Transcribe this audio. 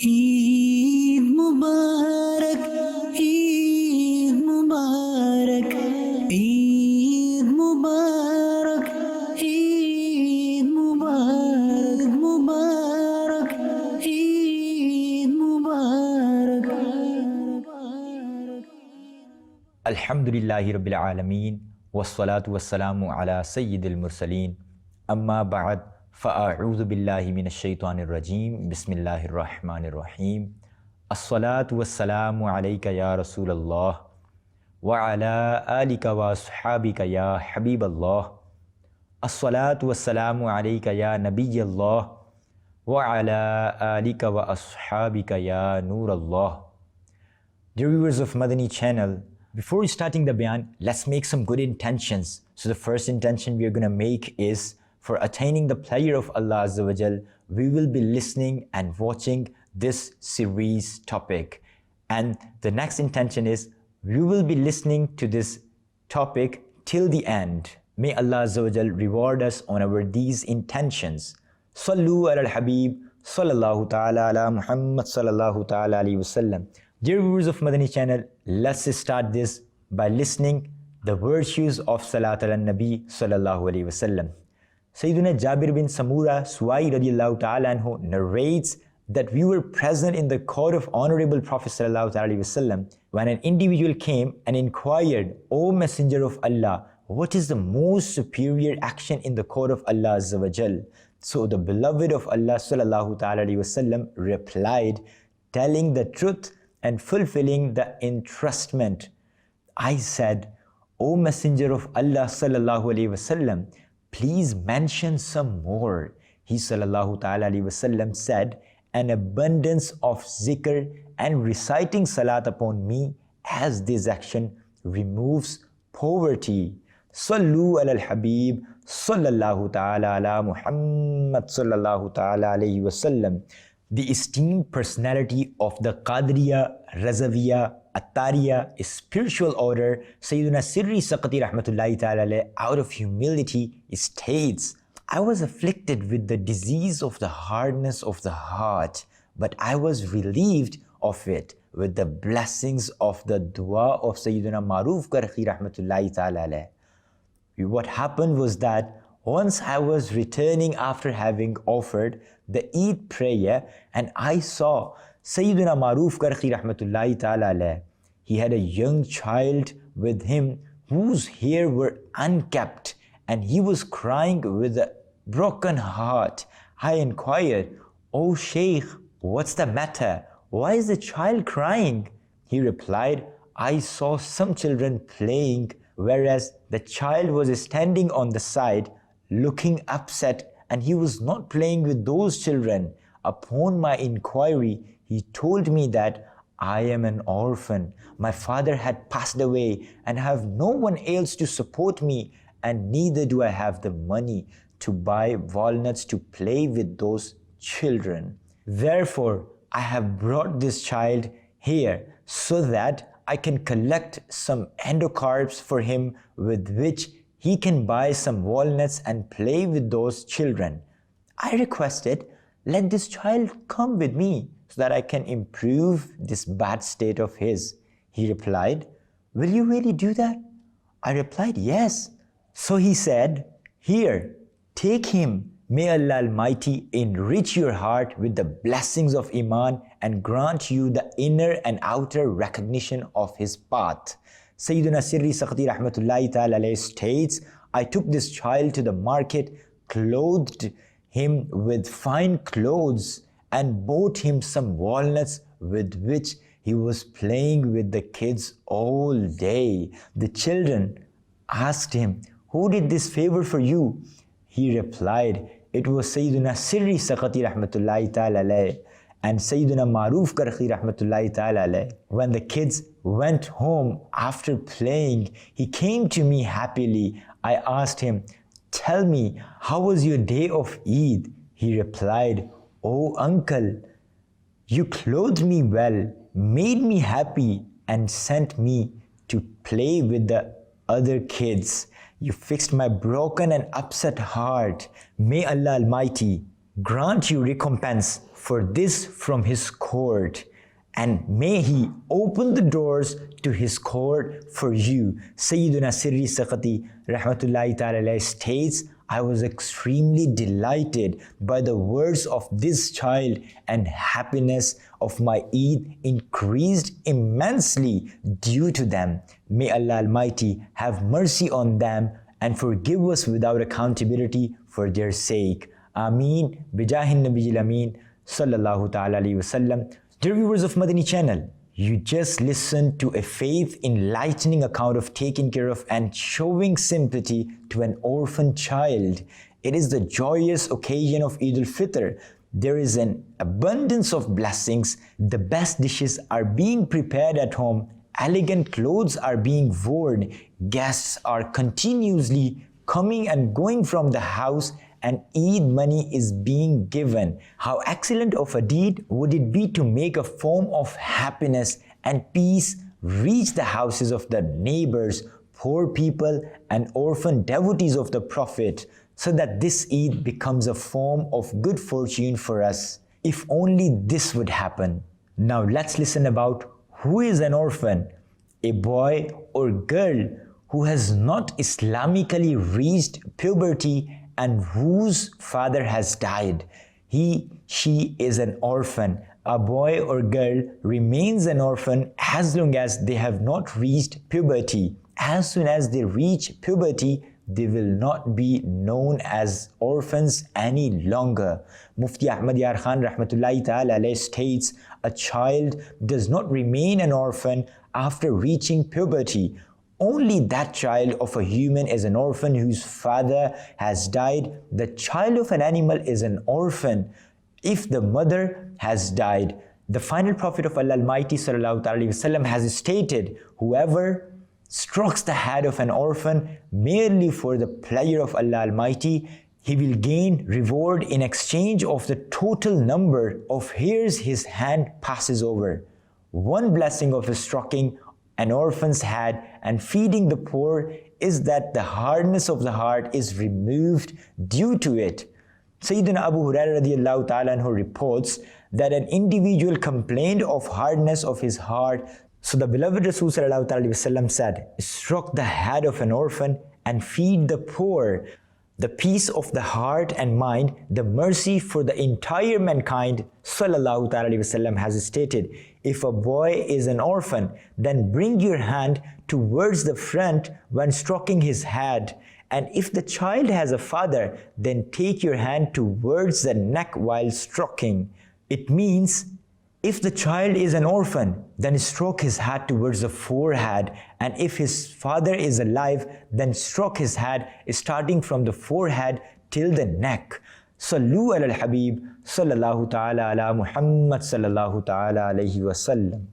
ईद मुबारक, ईद मुबारक, ईद मुबारक, ईद मुबारक, मुबारक, ईद मुबारक। अल्हम्दुलिल्लाहि रब्बिल आलमीन वस्सलातु वस्सलामु अला सय्यिदिल मुरसलीन अम्मा बाद फ़अऊज़ु बिल्लाहि मिनश शैतानिर रजीम बिस्मिल्लाहिर रहमानिर रहीम अस्सलातु वस्सलामु अलैका या रसूलल्लाह व अला आलिका व अस्हाबिका या हबीबल्लाह अस्सलातु वस्सलामु अलैका या नबियल्लाह व अला आलिका व अस्हाबिका या नूरल्लाह। Dear viewers of Madani Channel, before starting the bayan, let's make some good intentions. So the first intention we are going to make is for attaining the pleasure of Allah Azza wa Jal, we will be listening and watching this series topic. And the next intention is we will be listening to this topic till the end. May Allah Azza wa Jal reward us on our these intentions. Sallu ala al-Habib, sallallahu ta'ala ala Muhammad sallallahu ta'ala alayhi wa sallam. Dear viewers of Madani Channel, let's start this by listening the virtues of Salat al-Nabi sallallahu alayhi wa sallam. Sayyiduna Jabir bin Samura Suwai radiallahu ta'ala anhu narrates that we were present in the court of Honorable Prophet sallallahu alayhi wa sallam when an individual came and inquired, O Messenger of Allah, what is the most superior action in the court of Allah Azza wa Jal? So the beloved of Allah sallallahu ta'ala alayhi wa sallam replied, telling the truth and fulfilling the entrustment. I said, O Messenger of Allah sallallahu alayhi wasallam, please mention some more. He sallallahu ta'ala alayhi wasallam said, an abundance of zikr and reciting salat upon me, as this action removes poverty. Sallu ala al-Habib sallallahu ta'ala ala Muhammad sallallahu ta'ala alayhi wasallam. The esteemed personality of the Qadriya, Razaviya, Attariya, spiritual order, Sayyiduna Sirri Saqati Rahmatullahi Ta'ala, out of humility, states, I was afflicted with the disease of the hardness of the heart, but I was relieved of it with the blessings of the dua of Sayyiduna Maruf Karhi Rahmatullahi Ta'ala. What happened was that once I was returning after having offered the Eid prayer and I saw Sayyidina Maruf Karhi Rahmatullahi Ta'ala. He had a young child with him whose hair were unkept and he was crying with a broken heart. I inquired, O Shaykh, what's the matter? Why is the child crying? He replied, I saw some children playing, whereas the child was standing on the side looking upset, and he was not playing with those children. Upon my inquiry, he told me that I am an orphan. My father had passed away and have no one else to support me, and neither do I have the money to buy walnuts to play with those children. Therefore, I have brought this child here so that I can collect some endocarbs for him with which he can buy some walnuts and play with those children. I requested, let this child come with me so that I can improve this bad state of his. He replied, will you really do that? I replied, yes. So he said, here, take him. May Allah Almighty enrich your heart with the blessings of Iman and grant you the inner and outer recognition of his path. Sayyiduna Sirri Saqati Rahmatullahi Ta'ala states, I took this child to the market, clothed him with fine clothes, and bought him some walnuts with which he was playing with the kids all day. The children asked him, who did this favor for you? He replied, it was Sayyiduna Sirri Saqati Rahmatullahi Ta'ala and Sayyiduna Maruf Karhi Rahmatullahi Ta'ala. When the kids went home after playing, he came to me happily. I asked him, tell me, how was your day of Eid? He replied, oh uncle, you clothed me well, made me happy, and sent me to play with the other kids. You fixed my broken and upset heart. May Allah Almighty grant you recompense for this from his court, and may he open the doors to his court for you. Sayyiduna Sirri Saqati rahmatullahi ta'ala states, I was extremely delighted by the words of this child, and happiness of my Eid increased immensely due to them. May Allah Almighty have mercy on them and forgive us without accountability for their sake. Ameen. Bijahin Nabiyil Ameen. Sallallahu ta'ala alayhi wasallam. Dear viewers of Madani Channel, you just listened to a faith enlightening account of taking care of and showing sympathy to an orphan child. It is the joyous occasion of Eid al-Fitr. There is an abundance of blessings. The best dishes are being prepared at home. Elegant clothes are being worn. Guests are continuously coming and going from the house, and Eid money is being given. How excellent of a deed would it be to make a form of happiness and peace reach the houses of the neighbors, poor people, and orphan devotees of the Prophet, so that this Eid becomes a form of good fortune for us. If only this would happen. Now let's listen about who is an orphan, a boy or girl who has not Islamically reached puberty and whose father has died. She is an orphan. A boy or girl remains an orphan as long as they have not reached puberty. As soon as they reach puberty, they will not be known as orphans any longer. Mufti Ahmad Yar Khan rahmatullahi ta'ala alayhi states, a child does not remain an orphan after reaching puberty. Only that child of a human is an orphan whose father has died. The child of an animal is an orphan if the mother has died. The final Prophet of Allah Almighty sallallahu alaihi wasallam has stated, whoever strokes the head of an orphan merely for the pleasure of Allah Almighty, he will gain reward in exchange of the total number of hairs his hand passes over. One blessing of stroking an orphan's head and feeding the poor is that the hardness of the heart is removed due to it. Sayyidina Abu Hurairah radiyallahu ta'ala anhu reports that an individual complained of hardness of his heart. So the beloved Rasul sallallahu ta'ala wasallam said, stroke the head of an orphan and feed the poor. The peace of the heart and mind, the mercy for the entire mankind, sallallahu ta'ala wasallam has stated, if a boy is an orphan, then bring your hand towards the front when stroking his head. And if the child has a father, then take your hand towards the neck while stroking. It means, if the child is an orphan, then stroke his head towards the forehead. And if his father is alive, then stroke his head starting from the forehead till the neck. Sallu ala al-Habib, sallallahu ta'ala ala Muhammad sallallahu ta'ala alayhi wa sallam.